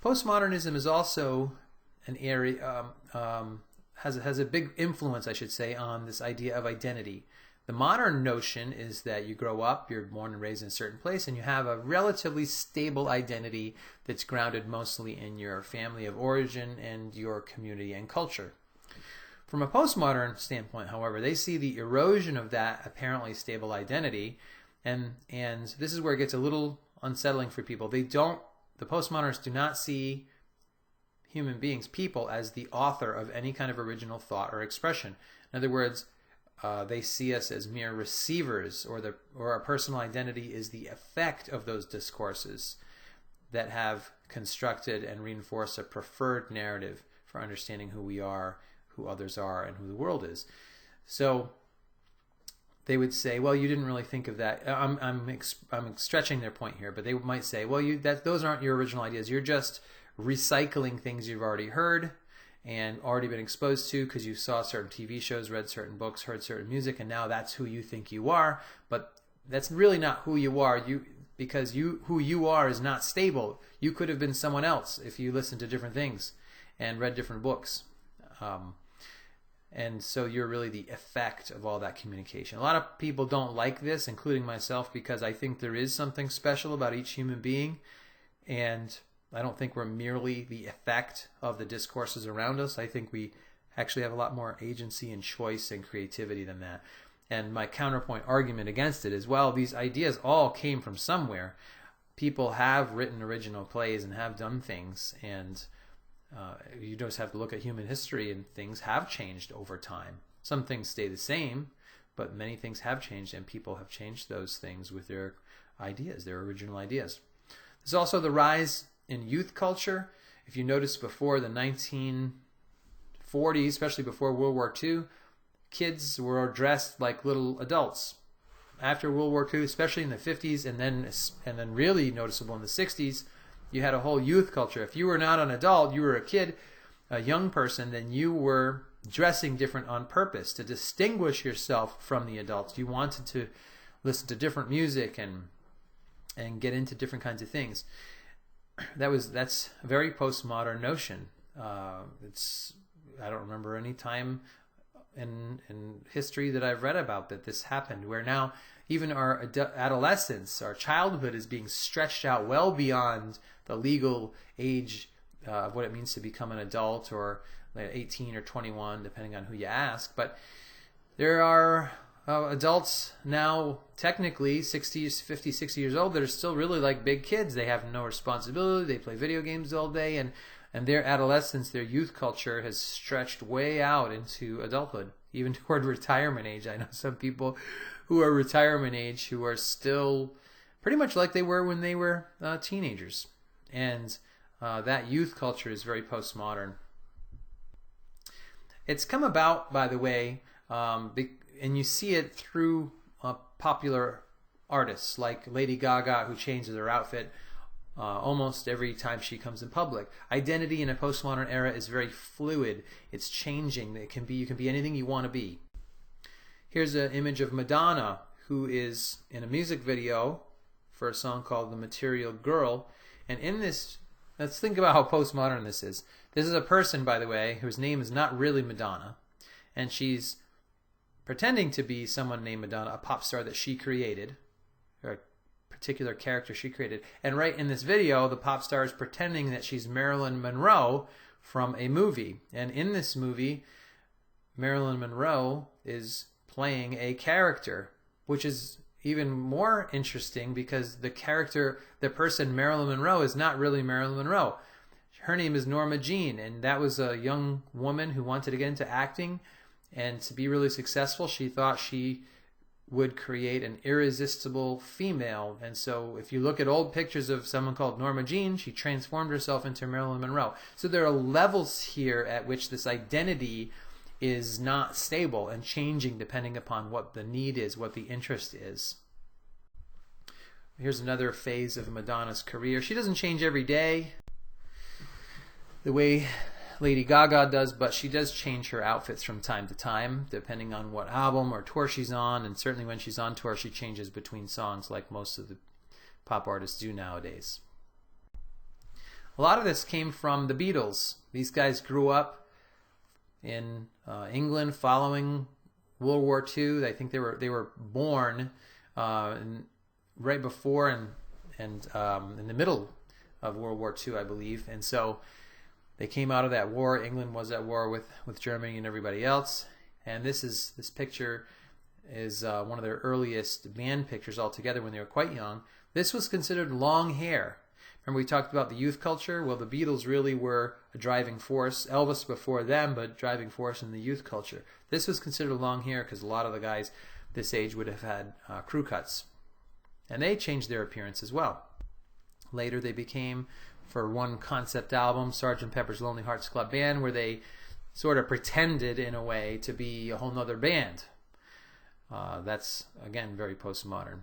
Postmodernism is also an area, has a big influence, I should say, on this idea of identity. The modern notion is that you grow up, you're born and raised in a certain place, and you have a relatively stable identity that's grounded mostly in your family of origin and your community and culture. From a postmodern standpoint, however, they see the erosion of that apparently stable identity, and this is where it gets a little unsettling for people. The postmodernists do not see human beings, people, as the author of any kind of original thought or expression. In other words, they see us as mere receivers, or our personal identity is the effect of those discourses that have constructed and reinforced a preferred narrative for understanding who we are, who others are, and who the world is. So they would say, well, you didn't really think of that. I'm stretching their point here, but they might say, well, those aren't your original ideas. You're just recycling things you've already heard and already been exposed to because you saw certain TV shows, read certain books, heard certain music, and now that's who you think you are. But that's really not who you are. Because who you are is not stable. You could have been someone else if you listened to different things and read different books. And so you're really the effect of all that communication. A lot of people don't like this, including myself, because I think there is something special about each human being, and I don't think we're merely the effect of the discourses around us. I think we actually have a lot more agency and choice and creativity than that. And my counterpoint argument against it is, well, these ideas all came from somewhere. People have written original plays and have done things, and you just have to look at human history, and things have changed over time. Some things stay the same, but many things have changed, and people have changed those things with their ideas, their original ideas. There's also the rise in youth culture. If you notice, before the 1940s, especially before World War II, kids were dressed like little adults. After World War II, especially in the 50s, and then really noticeable in the 60s, you had a whole youth culture. If you were not an adult, you were a kid, a young person, then you were dressing different on purpose to distinguish yourself from the adults. You wanted to listen to different music and get into different kinds of things. That's a very postmodern notion. I don't remember any time in history that I've read about that this happened, where now even our adolescence, our childhood, is being stretched out well beyond the legal age of what it means to become an adult, or 18 or 21, depending on who you ask. But there are adults now, technically 50, 60 years old, that are still really like big kids. They have no responsibility. They play video games all day, and their adolescence, their youth culture has stretched way out into adulthood, even toward retirement age. I know some people who are retirement age who are still pretty much like they were when they were teenagers. And that youth culture is very postmodern. It's come about, by the way, and you see it through popular artists like Lady Gaga, who changes her outfit almost every time she comes in public. Identity in a postmodern era is very fluid. It's changing. You can be anything you want to be. Here's an image of Madonna, who is in a music video for a song called The Material Girl. And in this, let's think about how postmodern this is. This is a person, by the way, whose name is not really Madonna. And she's pretending to be someone named Madonna, a pop star that she created, or a particular character she created. And right in this video, the pop star is pretending that she's Marilyn Monroe from a movie. And in this movie, Marilyn Monroe is playing a character, which is even more interesting because the person Marilyn Monroe is not really Marilyn Monroe. Her name is Norma Jean, and that was a young woman who wanted to get into acting, and to be really successful, she thought she would create an irresistible female. And so if you look at old pictures of someone called Norma Jean, she transformed herself into Marilyn Monroe. So there are levels here at which this identity is not stable and changing depending upon what the need is, what the interest is. Here's another phase of Madonna's career. She doesn't change every day the way Lady Gaga does, but she does change her outfits from time to time, depending on what album or tour she's on, and certainly when she's on tour, she changes between songs like most of the pop artists do nowadays. A lot of this came from the Beatles. These guys grew up in England following World War II. I think they were born right before and in the middle of World War II, I believe. And so they came out of that war. England was at war with Germany and everybody else. And this picture is one of their earliest band pictures altogether when they were quite young. This was considered long hair. Remember we talked about the youth culture? Well, the Beatles really were a driving force. Elvis before them, but driving force in the youth culture. This was considered long hair because a lot of the guys this age would have had crew cuts. And they changed their appearance as well. Later they became, for one concept album, Sgt. Pepper's Lonely Hearts Club Band, where they sort of pretended in a way to be a whole nother band. That's, again, very postmodern.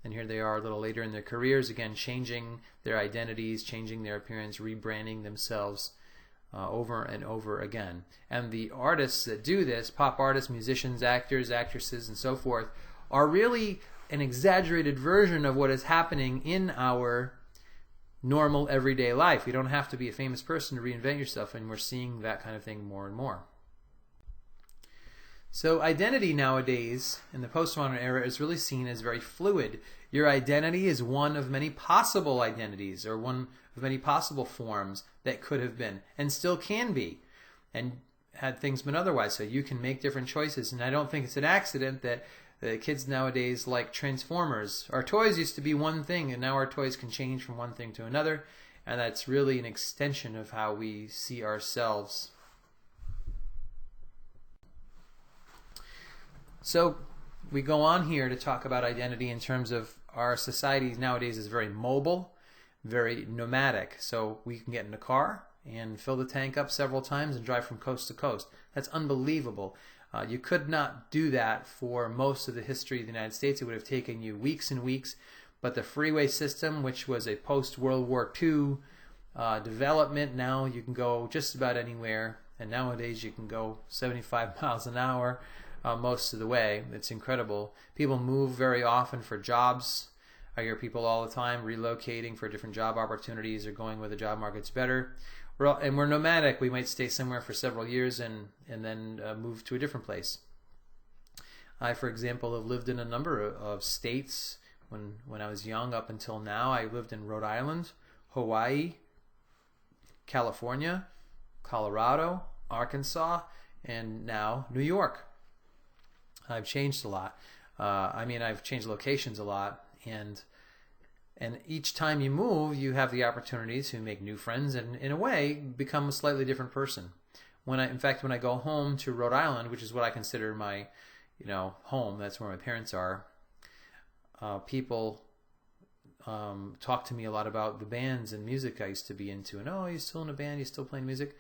And here they are a little later in their careers, again, changing their identities, changing their appearance, rebranding themselves over and over again. And the artists that do this, pop artists, musicians, actors, actresses, and so forth, are really an exaggerated version of what is happening in our normal everyday life. You don't have to be a famous person to reinvent yourself, and we're seeing that kind of thing more and more. So identity nowadays in the postmodern era is really seen as very fluid. Your identity is one of many possible identities, or one of many possible forms that could have been and still can be, and had things been otherwise. So you can make different choices, and I don't think it's an accident that the kids nowadays like Transformers. Our toys used to be one thing, and now our toys can change from one thing to another, and that's really an extension of how we see ourselves. So we go on here to talk about identity in terms of our society nowadays is very mobile, very nomadic. So we can get in a car and fill the tank up several times and drive from coast to coast. That's unbelievable. You could not do that for most of the history of the United States. It would have taken you weeks and weeks. But the freeway system, which was a post-World War II development, now you can go just about anywhere. And nowadays you can go 75 miles an hour most of the way. It's incredible. People move very often for jobs. I hear people all the time relocating for different job opportunities or going where the job market's better. We're nomadic. We might stay somewhere for several years and then move to a different place. I, for example, have lived in a number of states when I was young up until now. I lived in Rhode Island, Hawaii, California, Colorado, Arkansas, and now New York. I've changed a lot. I've changed locations a lot, and each time you move, you have the opportunity to make new friends and, in a way, become a slightly different person. In fact, when I go home to Rhode Island, which is what I consider my, home, that's where my parents are, people talk to me a lot about the bands and music I used to be into. And, oh, you're still in a band, you're still playing music?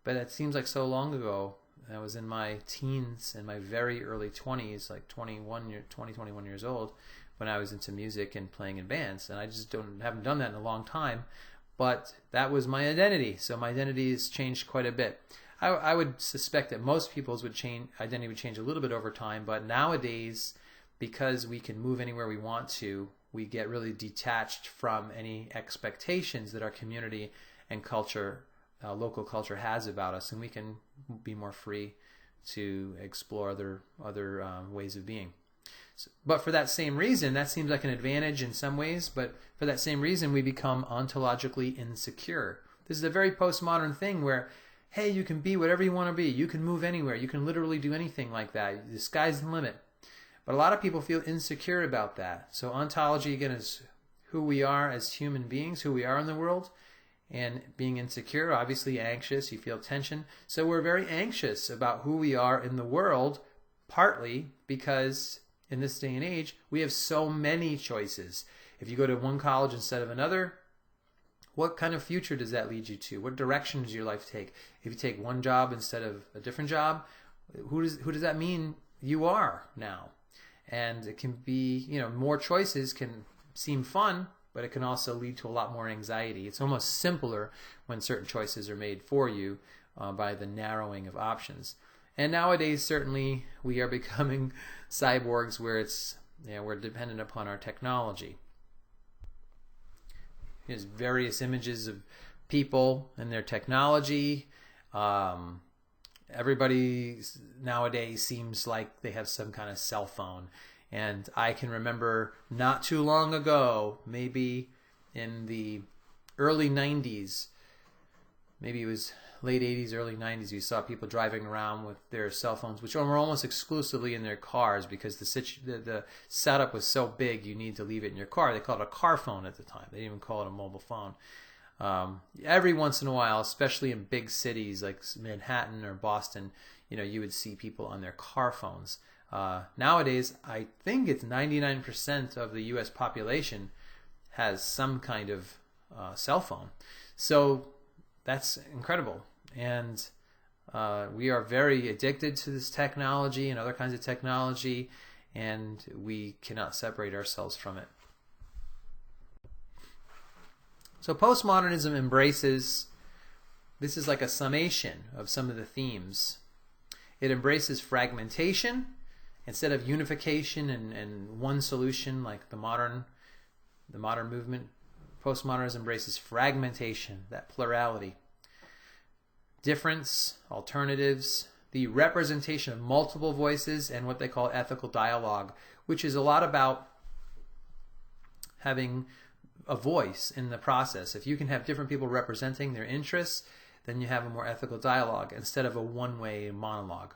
But it seems like so long ago. I was in my teens and my very early 20s, like 21 years old, when I was into music and playing in bands. And I just haven't done that in a long time. But that was my identity. So my identity has changed quite a bit. I would suspect that most people's identity would change a little bit over time. But nowadays, because we can move anywhere we want to, we get really detached from any expectations that our community and culture, local culture, has about us, and we can be more free to explore other ways of being. But for that same reason, that seems like an advantage in some ways, but for that same reason, we become ontologically insecure. This is a very postmodern thing where, hey, you can be whatever you want to be. You can move anywhere. You can literally do anything like that. The sky's the limit. But a lot of people feel insecure about that. So ontology, again, is who we are as human beings, who we are in the world. And being insecure, obviously anxious, you feel tension. So we're very anxious about who we are in the world, partly because in this day and age, we have so many choices. If you go to one college instead of another, what kind of future does that lead you to? What direction does your life take? If you take one job instead of a different job, who does that mean you are now? And it can be, more choices can seem fun, but it can also lead to a lot more anxiety. It's almost simpler when certain choices are made for you by the narrowing of options. And nowadays, certainly, we are becoming cyborgs where we're dependent upon our technology. There's various images of people and their technology. Everybody nowadays seems like they have some kind of cell phone. And I can remember not too long ago, maybe in the early 90s, maybe it was late 80s, early 90s, you saw people driving around with their cell phones, which were almost exclusively in their cars because the setup was so big you need to leave it in your car. They called it a car phone at the time. They didn't even call it a mobile phone. Every once in a while, especially in big cities like Manhattan or Boston, you would see people on their car phones. Nowadays, I think it's 99% of the U.S. population has some kind of cell phone. So that's incredible. And we are very addicted to this technology and other kinds of technology, and we cannot separate ourselves from it. So postmodernism embraces, this is like a summation of some of the themes. It embraces fragmentation instead of unification and one solution like the modern movement. Postmodernism embraces fragmentation, that plurality, difference, alternatives, the representation of multiple voices, and what they call ethical dialogue, which is a lot about having a voice in the process. If you can have different people representing their interests, then you have a more ethical dialogue instead of a one-way monologue.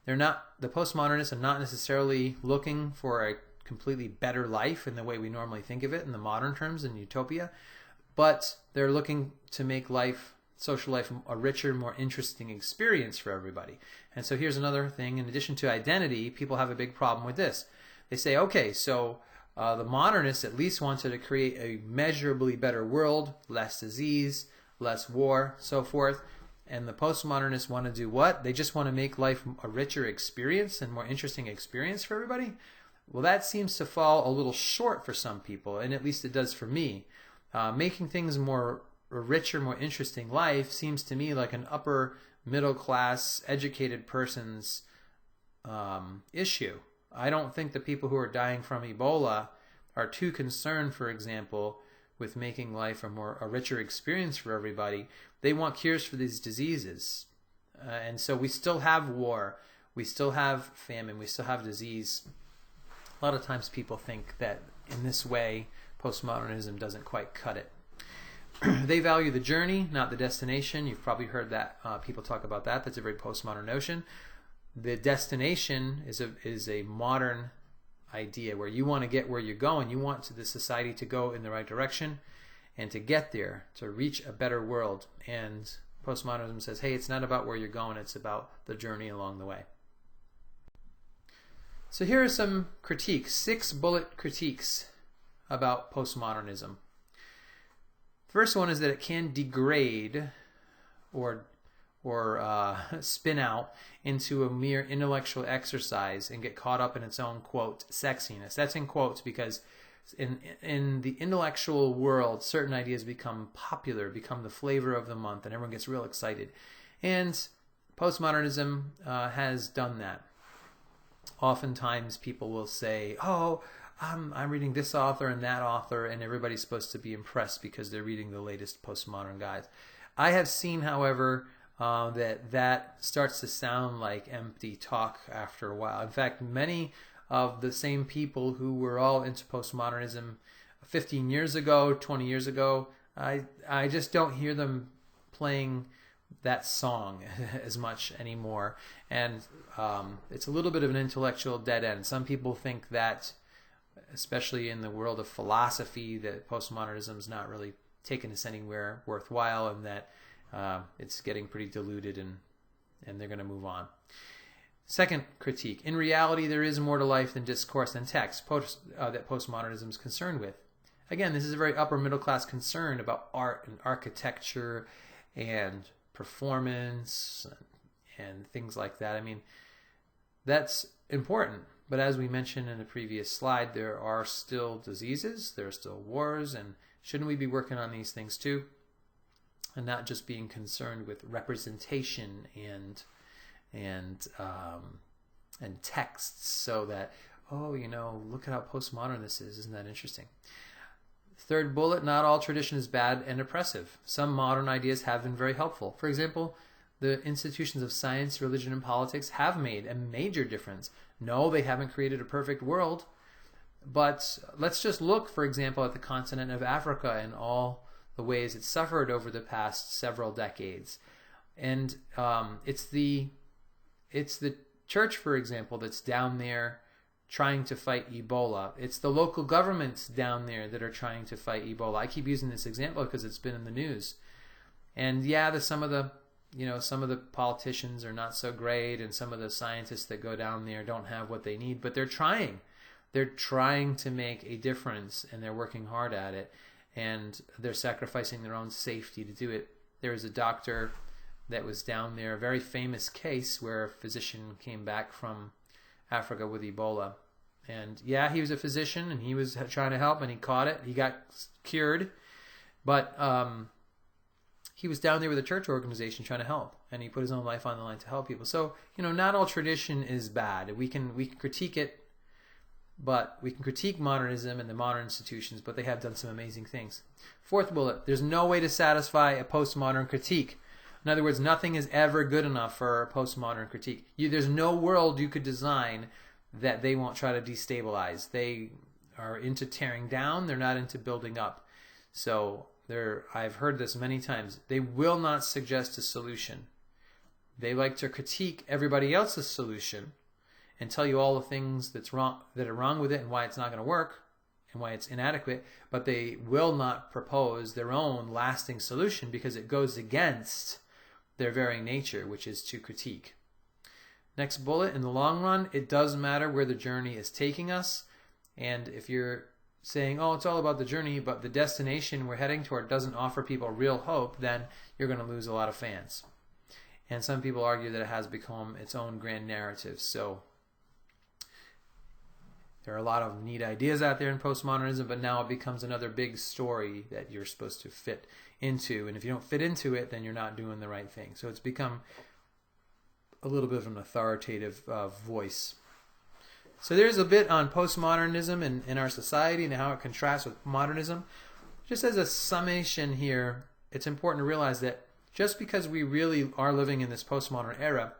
The postmodernists are not necessarily looking for a completely better life in the way we normally think of it in the modern terms in utopia, but they're looking to make life, social life, a richer, more interesting experience for everybody. And so here's another thing. In addition to identity, people have a big problem with this. They say, okay, so the modernists at least wanted to create a measurably better world, less disease, less war, so forth. And the postmodernists want to do what? They just want to make life a richer experience and more interesting experience for everybody. Well, that seems to fall a little short for some people, and at least it does for me. Making things a richer, more interesting life seems to me like an upper middle class, educated person's issue. I don't think the people who are dying from Ebola are too concerned, for example, with making life a richer experience for everybody. They want cures for these diseases. And so we still have war, we still have famine, we still have disease. A lot of times people think that in this way, postmodernism doesn't quite cut it. They value the journey, not the destination. You've probably heard that people talk about that. That's a very postmodern notion. The destination is a modern idea where you want to get where you're going. You want the society to go in the right direction and to get there, to reach a better world. And postmodernism says, hey, it's not about where you're going, it's about the journey along the way. So here are some critiques, 6 bullet critiques about postmodernism. First one is that it can degrade or spin out into a mere intellectual exercise and get caught up in its own, quote, sexiness. That's in quotes because in the intellectual world, certain ideas become popular, become the flavor of the month, and everyone gets real excited. And postmodernism has done that. Oftentimes people will say, oh, I'm reading this author and that author, and everybody's supposed to be impressed because they're reading the latest postmodern guys. I have seen, however, that starts to sound like empty talk after a while. In fact, many of the same people who were all into postmodernism 15 years ago, 20 years ago, I just don't hear them playing that song as much anymore. And it's a little bit of an intellectual dead end. Some people think that, especially in the world of philosophy, that postmodernism is not really taking us anywhere worthwhile, and that it's getting pretty diluted, and they're going to move on. Second critique: in reality, there is more to life than discourse and text that postmodernism is concerned with. Again, this is a very upper middle class concern about art and architecture and performance and things like that. I mean, that's important. But as we mentioned in the previous slide, there are still diseases, there are still wars, and shouldn't we be working on these things too? And not just being concerned with representation and texts, so that, oh, look at how postmodern this is. Isn't that interesting? Third bullet, not all tradition is bad and oppressive. Some modern ideas have been very helpful. For example, the institutions of science, religion, and politics have made a major difference. No, they haven't created a perfect world, but let's just look, for example, at the continent of Africa and all the ways it suffered over the past several decades. And it's the church, for example, that's down there trying to fight Ebola. It's the local governments down there that are trying to fight Ebola. I keep using this example because it's been in the news. And yeah, some of the politicians are not so great, and some of the scientists that go down there don't have what they need, but they're trying. They're trying to make a difference, and they're working hard at it, and they're sacrificing their own safety to do it. There was a doctor that was down there, a very famous case where a physician came back from Africa with Ebola. And yeah, he was a physician, and he was trying to help, and he caught it. He got cured, but he was down there with a church organization trying to help, and he put his own life on the line to help people. So, not all tradition is bad. We can critique it, but we can critique modernism and the modern institutions, but they have done some amazing things. Fourth bullet, there's no way to satisfy a postmodern critique. In other words, nothing is ever good enough for a postmodern critique. There's no world you could design that they won't try to destabilize. They are into tearing down. They're not into building up. So I've heard this many times. They will not suggest a solution. They like to critique everybody else's solution and tell you all the things that are wrong with it and why it's not going to work and why it's inadequate, but they will not propose their own lasting solution because it goes against their very nature, which is to critique. Next bullet, in the long run, it does matter where the journey is taking us. And if you're saying, oh, it's all about the journey, but the destination we're heading toward doesn't offer people real hope, then you're going to lose a lot of fans. And some people argue that it has become its own grand narrative. So there are a lot of neat ideas out there in postmodernism, but now it becomes another big story that you're supposed to fit into. And if you don't fit into it, then you're not doing the right thing. So it's become a little bit of an authoritative voice. So there's a bit on postmodernism in our society and how it contrasts with modernism. Just as a summation here, it's important to realize that just because we really are living in this postmodern era,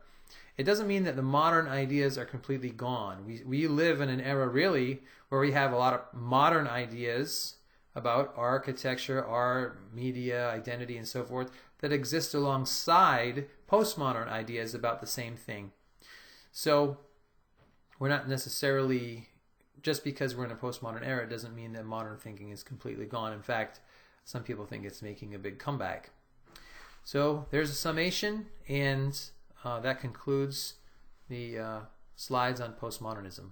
it doesn't mean that the modern ideas are completely gone. We live in an era really where we have a lot of modern ideas about architecture, art, media, identity, and so forth that exist alongside postmodern ideas about the same thing. So we're not necessarily, just because we're in a postmodern era, doesn't mean that modern thinking is completely gone. In fact, some people think it's making a big comeback. So there's a summation, and that concludes the slides on postmodernism.